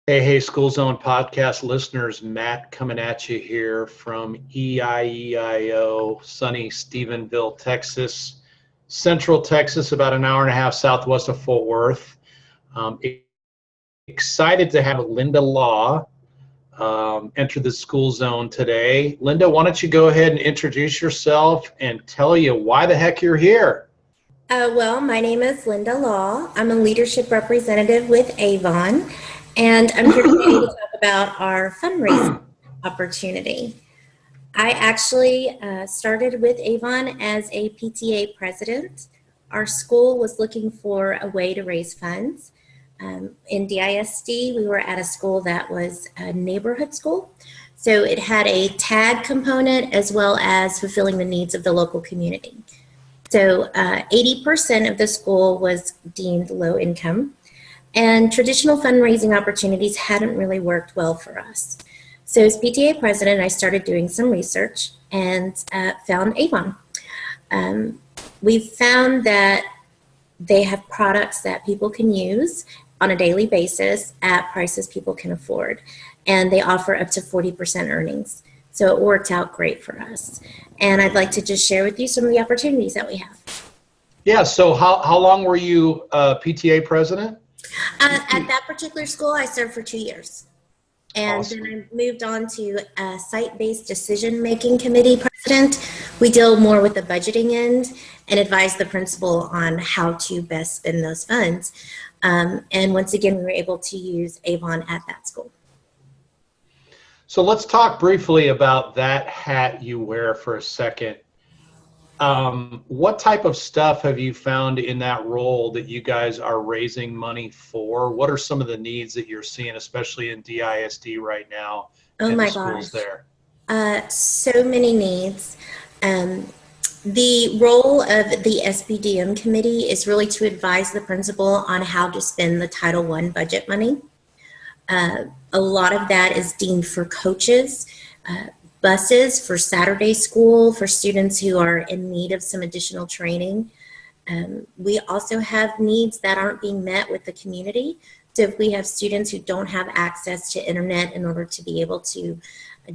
Hey, School Zone podcast listeners, Matt coming at you here from EIEIO, sunny Stephenville, Texas, Central Texas, about an hour and a half southwest of Fort Worth. Excited to have Linda Law enter the School Zone today. Linda, why don't you go ahead and introduce yourself and tell you why the heck you're here? Well, my name is Linda Law. I'm a leadership representative with Avon, and I'm here today to talk about our fundraising opportunity. I actually started with Avon as a PTA president. Our school was looking for a way to raise funds. In DISD, we were at a school that was a neighborhood school. So it had a tag component as well as fulfilling the needs of the local community. So 80% of the school was deemed low income, and traditional fundraising opportunities hadn't really worked well for us. So as PTA president, I started doing some research and found Avon. We found that they have products that people can use on a daily basis at prices people can afford, and they offer up to 40% earnings. So it worked out great for us. And I'd like to just share with you some of the opportunities that we have. Yeah, so how long were you PTA president? At that particular school, I served for 2 years. And Awesome. then I moved on to a site-based decision-making committee president. We deal more with the budgeting end and advise the principal on how to best spend those funds. And once again, we were able to use Avon at that school. So let's talk briefly about that hat you wear for a second. What type of stuff have you found in that role that you guys are raising money for? What are some of the needs that you're seeing, especially in DISD right now? Oh my the schools gosh. there? So many needs. The role of the SPDM Committee is really to advise the principal on how to spend the Title I budget money. A lot of that is deemed for coaches, buses for Saturday school for students who are in need of some additional training. We also have needs that aren't being met with the community. So if we have students who don't have access to internet in order to be able to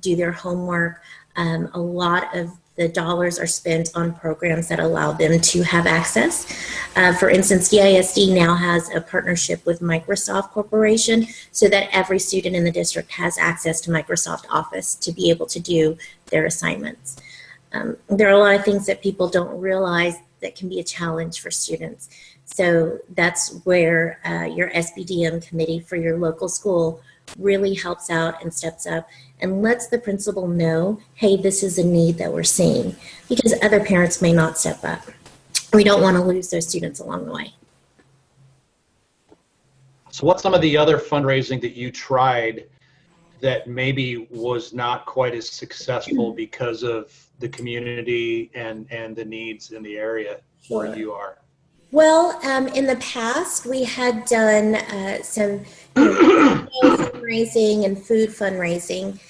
do their homework, a lot of the dollars are spent on programs that allow them to have access. For instance, DISD now has a partnership with Microsoft Corporation so that every student in the district has access to Microsoft Office to be able to do their assignments. There are a lot of things that people don't realize that can be a challenge for students. So that's where your SPDM committee for your local school really helps out and steps up and lets the principal know, hey, this is a need that we're seeing, because other parents may not step up. We don't want to lose those students along the way. So what's some of the other fundraising that you tried that maybe was not quite as successful because of the community and the needs in the area where you are? Well, in the past, we had done some fundraising and food fundraising,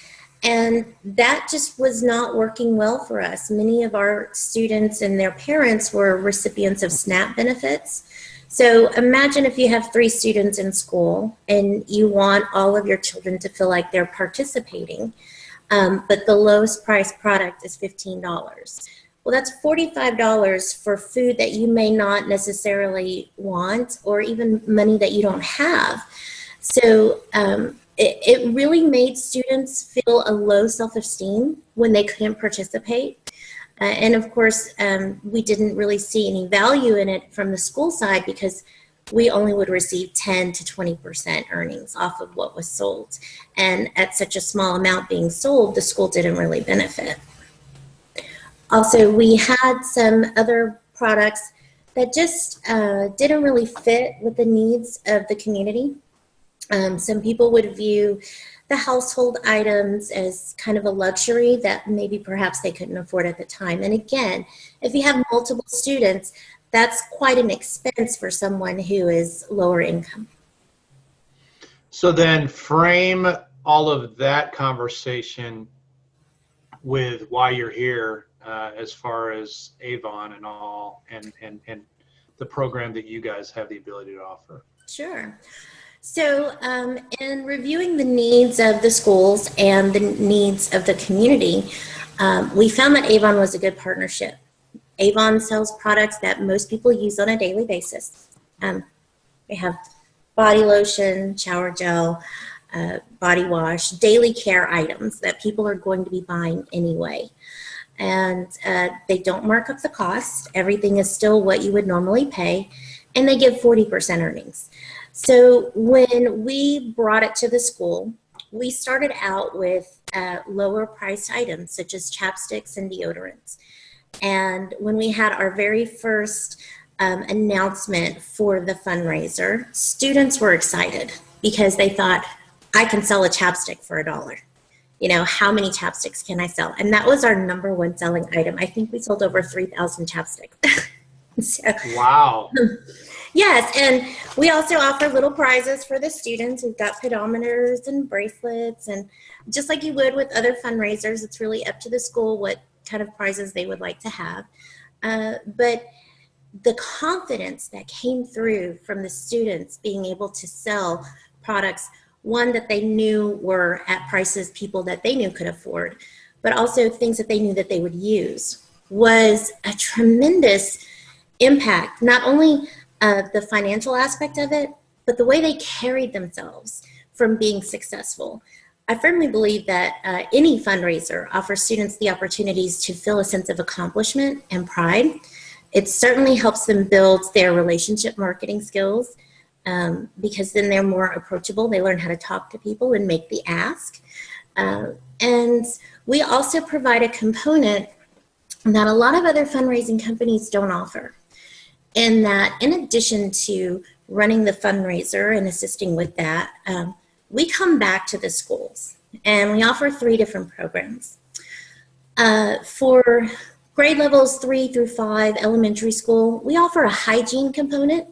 and that just was not working well for us. Many of our students and their parents were recipients of SNAP benefits. So imagine if you have 3 students in school and you want all of your children to feel like they're participating, but the lowest priced product is $15. Well, that's $45 for food that you may not necessarily want, or even money that you don't have. So it really made students feel a low self-esteem when they couldn't participate. And of course, we didn't really see any value in it from the school side because we only would receive 10 to 20% earnings off of what was sold. And at such a small amount being sold, the school didn't really benefit. Also, we had some other products that just didn't really fit with the needs of the community. Some people would view the household items as kind of a luxury that maybe perhaps they couldn't afford at the time. And again, if you have multiple students, that's quite an expense for someone who is lower income. So then frame all of that conversation with why you're here, as far as Avon and all, and the program that you guys have the ability to offer. Sure. So, in reviewing the needs of the schools and the needs of the community, we found that Avon was a good partnership. Avon sells products that most people use on a daily basis. They have body lotion, shower gel, body wash, daily care items that people are going to be buying anyway. And they don't mark up the cost. Everything is still what you would normally pay, and they give 40% earnings. So when we brought it to the school, we started out with lower priced items such as chapsticks and deodorants. And when we had our very first announcement for the fundraiser, students were excited because they thought, I can sell a chapstick for $1. You know, how many chapsticks can I sell? And that was our #1 selling item. I think we sold over 3,000 chapsticks. So, Wow. yes, and we also offer little prizes for the students. We've got pedometers and bracelets, and just like you would with other fundraisers, it's really up to the school what kind of prizes they would like to have. But the confidence that came through from the students being able to sell products, one that they knew were at prices people that they knew could afford, but also things that they knew that they would use, was a tremendous impact. Not only the financial aspect of it, but the way they carried themselves from being successful. I firmly believe that any fundraiser offers students the opportunities to feel a sense of accomplishment and pride. It certainly helps them build their relationship marketing skills, because then they're more approachable. They learn how to talk to people and make the ask. And we also provide a component that a lot of other fundraising companies don't offer. And that in addition to running the fundraiser and assisting with that, we come back to the schools and we offer 3 different programs. For grade levels 3 through 5 elementary school, we offer a hygiene component,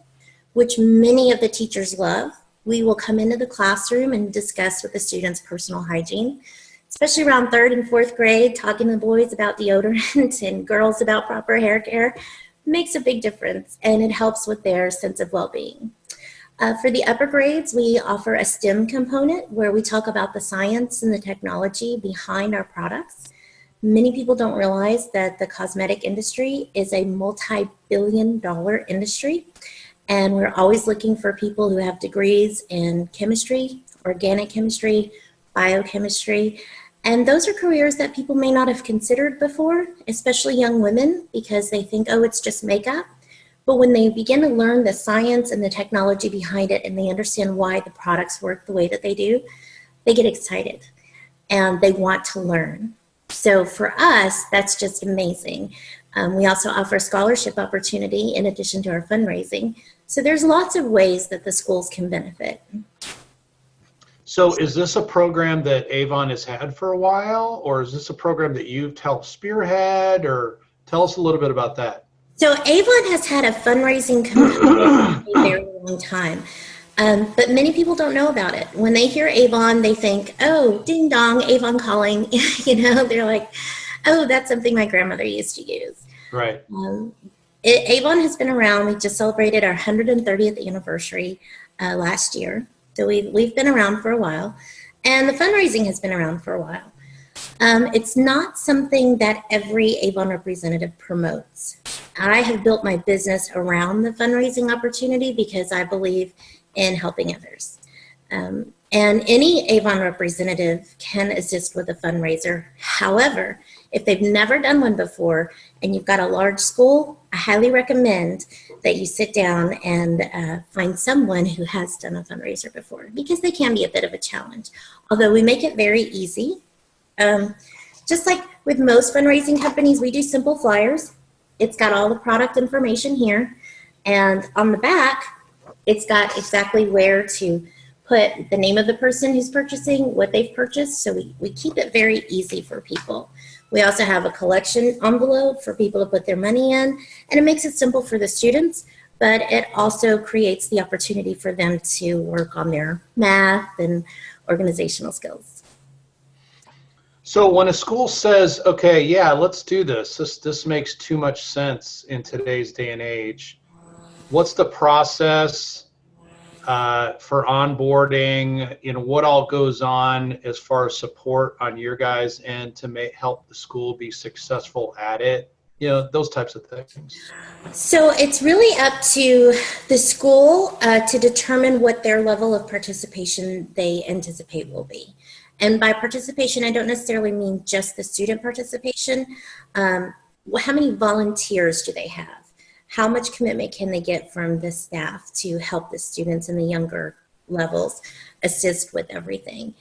which many of the teachers love. We will come into the classroom and discuss with the students personal hygiene, especially around 3rd and 4th grade, talking to the boys about deodorant and girls about proper hair care. Makes a big difference, and it helps with their sense of well-being. For the upper grades, we offer a STEM component where we talk about the science and the technology behind our products. Many people don't realize that the cosmetic industry is a multi-billion-dollar industry, and we're always looking for people who have degrees in chemistry, organic chemistry, biochemistry, and those are careers that people may not have considered before, especially young women, because they think, oh, it's just makeup. But when they begin to learn the science and the technology behind it, and they understand why the products work the way that they do, they get excited and they want to learn. So for us, that's just amazing. We also offer scholarship opportunity in addition to our fundraising. So there's lots of ways that the schools can benefit. So is this a program that Avon has had for a while, or is this a program that you've helped spearhead, or tell us a little bit about that? So Avon has had a fundraising committee for a very long time, but many people don't know about it. When they hear Avon, they think, oh, ding dong, Avon calling. You know, they're like, oh, that's something my grandmother used to use. Right. Avon has been around. We just celebrated our 130th anniversary last year. So we've been around for a while, and the fundraising has been around for a while. It's not something that every Avon representative promotes. I have built my business around the fundraising opportunity because I believe in helping others. And any Avon representative can assist with a fundraiser. However, if they've never done one before and you've got a large school, I highly recommend that you sit down and find someone who has done a fundraiser before, because they can be a bit of a challenge. Although we make it very easy. Just like with most fundraising companies, we do simple flyers. It's got all the product information here. And on the back, it's got exactly where to put the name of the person who's purchasing, what they've purchased. So we keep it very easy for people. We also have a collection envelope for people to put their money in, and it makes it simple for the students, but it also creates the opportunity for them to work on their math and organizational skills. So when a school says, okay, yeah, let's do this, this makes too much sense in today's day and age, what's the process? for onboarding, what all goes on as far as support on your guys' end to help the school be successful at it, those types of things. So it's really up to the school to determine what their level of participation they anticipate will be. And by participation, I don't necessarily mean just the student participation. How many volunteers do they have? How much commitment can they get from the staff to help the students in the younger levels assist with everything?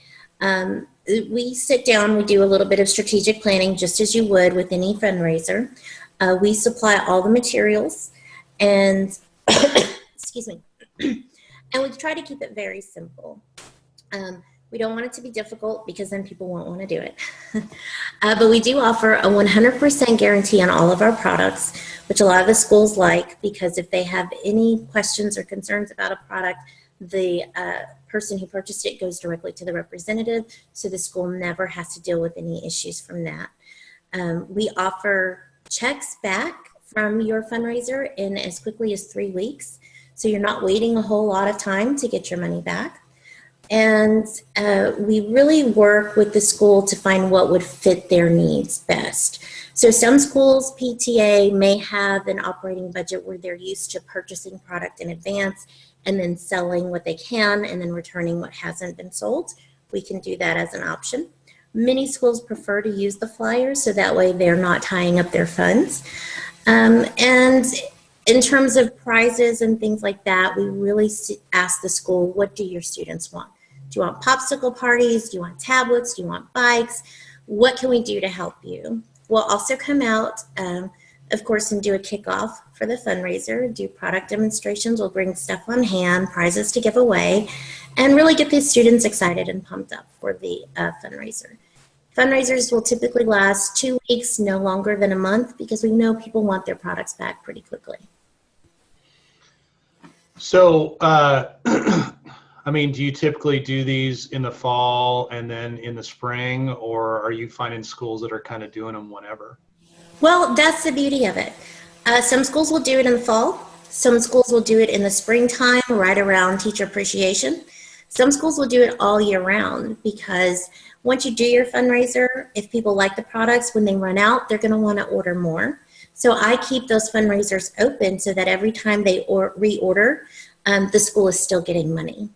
We sit down, we do a little bit of strategic planning, just as you would with any fundraiser. We supply all the materials and, excuse me, and we try to keep it very simple. We don't want it to be difficult because then people won't want to do it. But we do offer a 100% guarantee on all of our products, which a lot of the schools like, because if they have any questions or concerns about a product, the person who purchased it goes directly to the representative, so the school never has to deal with any issues from that. We offer checks back from your fundraiser in as quickly as 3 weeks, so you're not waiting a whole lot of time to get your money back. And we really work with the school to find what would fit their needs best. So some schools, PTA, may have an operating budget where they're used to purchasing product in advance and then selling what they can and then returning what hasn't been sold. We can do that as an option. Many schools prefer to use the flyers, so that way they're not tying up their funds. And in terms of prizes and things like that, we really ask the school, what do your students want? Do you want popsicle parties? Do you want tablets? Do you want bikes? What can we do to help you? We'll also come out, of course, and do a kickoff for the fundraiser, do product demonstrations. We'll bring stuff on hand, prizes to give away, and really get these students excited and pumped up for the fundraiser. Fundraisers will typically last 2 weeks, no longer than a month, because we know people want their products back pretty quickly. So, I mean, do you typically do these in the fall and then in the spring, or are you finding schools that are kind of doing them whenever? Well, that's the beauty of it. Some schools will do it in the fall. Some schools will do it in the springtime, right around Teacher Appreciation. Some schools will do it all year round, because once you do your fundraiser, if people like the products, when they run out, they're going to want to order more. So I keep those fundraisers open so that every time they reorder, the school is still getting money.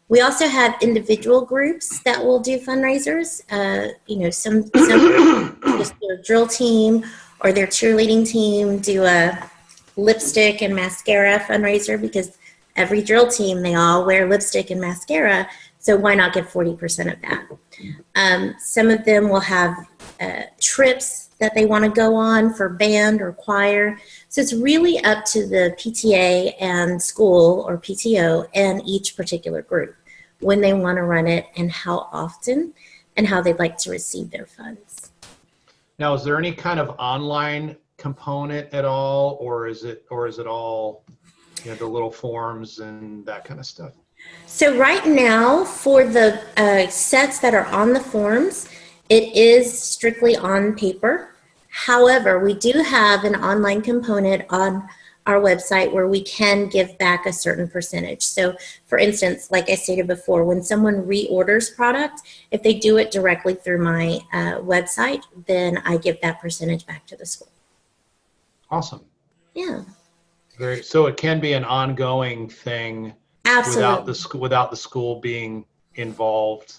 We also have individual groups that will do fundraisers. Some just their drill team or their cheerleading team do a lipstick and mascara fundraiser, because every drill team, they all wear lipstick and mascara. So why not get 40% of that? Some of them will have trips that they want to go on for band or choir. So it's really up to the PTA and school or PTO and each particular group when they want to run it and how often and how they'd like to receive their funds. Now, is there any kind of online component at all, or is it all, the little forms and that kind of stuff? So right now, for the sets that are on the forms, it is strictly on paper. However, we do have an online component on our website where we can give back a certain percentage. So for instance, like I stated before, when someone reorders product, if they do it directly through my website, then I give that percentage back to the school. Awesome. Yeah. So it can be an ongoing thing. Absolutely. Without the school being involved.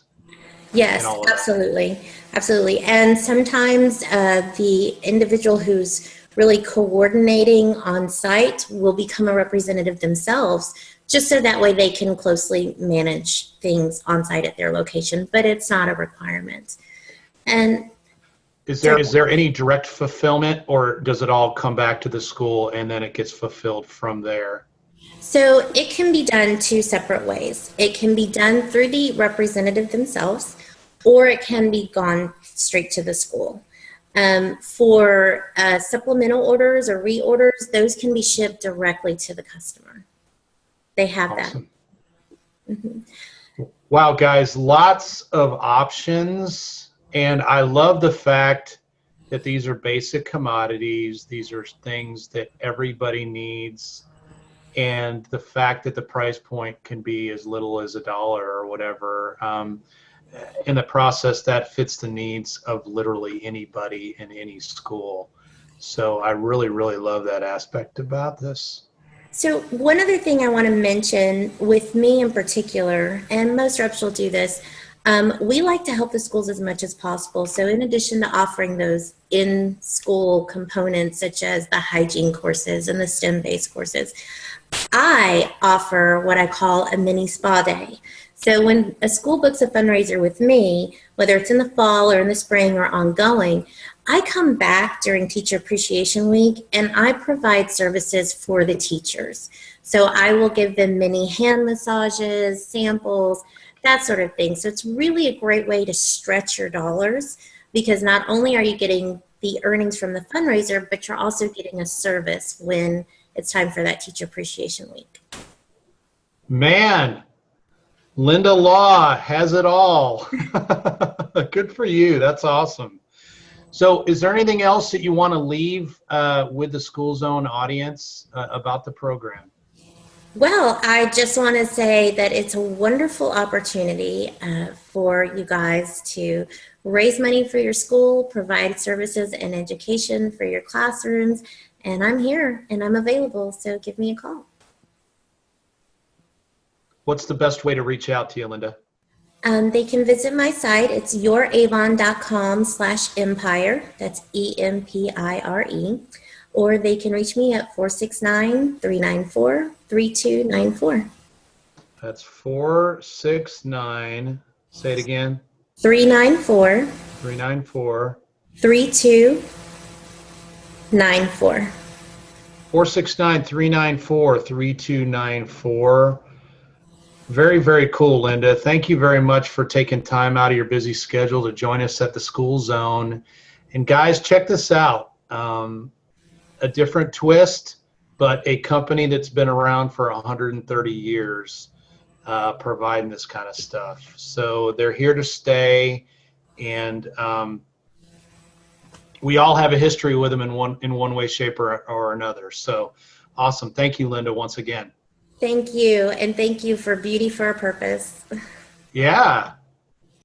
Yes, absolutely. Absolutely. And sometimes the individual who's really coordinating on site will become a representative themselves, just so that way they can closely manage things on site at their location, but it's not a requirement. And is there any direct fulfillment, or does it all come back to the school and then it gets fulfilled from there? So it can be done two separate ways. It can be done through the representative themselves, or it can be gone straight to the school. For supplemental orders or reorders, those can be shipped directly to the customer. They have awesome. that. Mm-hmm. Wow, guys, lots of options. And I love the fact that these are basic commodities. These are things that everybody needs. and the fact that the price point can be as little as $1 or whatever. In the process, that fits the needs of literally anybody in any school. So I really, really love that aspect about this. So one other thing I want to mention with me in particular, and most reps will do this, we like to help the schools as much as possible. So in addition to offering those in-school components such as the hygiene courses and the STEM-based courses, I offer what I call a mini spa day. So when a school books a fundraiser with me, whether it's in the fall or in the spring or ongoing, I come back during Teacher Appreciation Week and I provide services for the teachers. So I will give them mini hand massages, samples, that sort of thing. So it's really a great way to stretch your dollars, because not only are you getting the earnings from the fundraiser, but you're also getting a service when it's time for that Teacher Appreciation Week. Man, Linda Law has it all. Good for you. That's awesome. So is there anything else that you want to leave with the School Zone audience about the program? Well, I just want to say that it's a wonderful opportunity for you guys to raise money for your school, provide services and education for your classrooms, and I'm here and I'm available, so give me a call. What's the best way to reach out to you, Linda? They can visit my site. It's youravon.com/empire. That's EMPIRE. Or they can reach me at 469-394-3294. That's 469. Say it again. 394. 394. 3294. 469-394-3294. Very, very cool, Linda. Thank you very much for taking time out of your busy schedule to join us at the School Zone. And guys, check this out. A different twist, but a company that's been around for 130 years providing this kind of stuff. So they're here to stay, and we all have a history with them in one way, shape, or another. So awesome. Thank you, Linda, once again. Thank you, and thank you for Beauty for a Purpose. Yeah.